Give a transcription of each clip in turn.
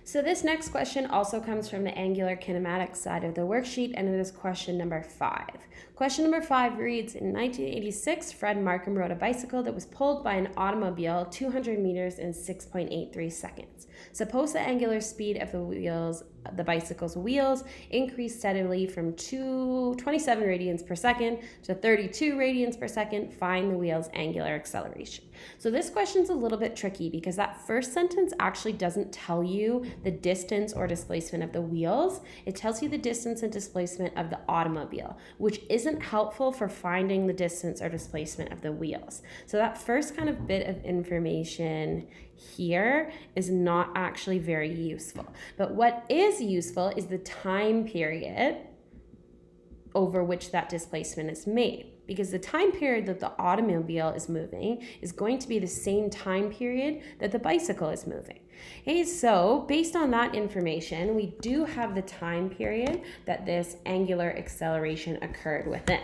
So this next question also comes from the angular kinematics side of the worksheet, and it is question number 5. Question number 5 reads, in 1986, Fred Markham rode a bicycle that was pulled by an automobile 200 meters in 6.83 seconds. Suppose the angular speed of the bicycle's wheels increased steadily from 27 radians per second to 32 radians per second. Find the wheel's angular acceleration. So this question's a little bit tricky because that first sentence actually doesn't tell you the distance or displacement of the wheels. It tells you the distance and displacement of the automobile, which isn't helpful for finding the distance or displacement of the wheels. So that first kind of bit of information here is not actually very useful. But what is useful is the time period over which that displacement is made, because the time period that the automobile is moving is going to be the same time period that the bicycle is moving. Okay, so based on that information, we do have the time period that this angular acceleration occurred within,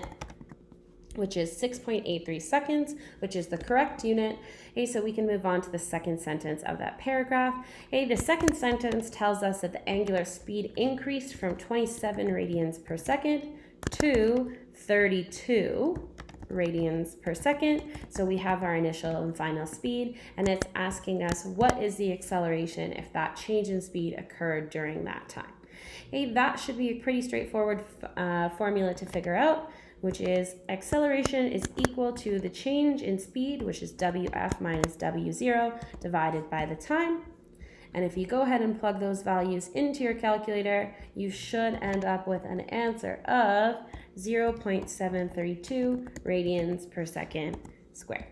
which is 6.83 seconds, which is the correct unit. Okay, so we can move on to the second sentence of that paragraph. Okay, the second sentence tells us that the angular speed increased from 27 radians per second to 32 radians per second. So we have our initial and final speed, and it's asking us what is the acceleration if that change in speed occurred during that time. Okay, that should be a pretty straightforward formula to figure out, which is acceleration is equal to the change in speed, which is WF minus W0 divided by the time. And if you go ahead and plug those values into your calculator, you should end up with an answer of 0.732 radians per second squared.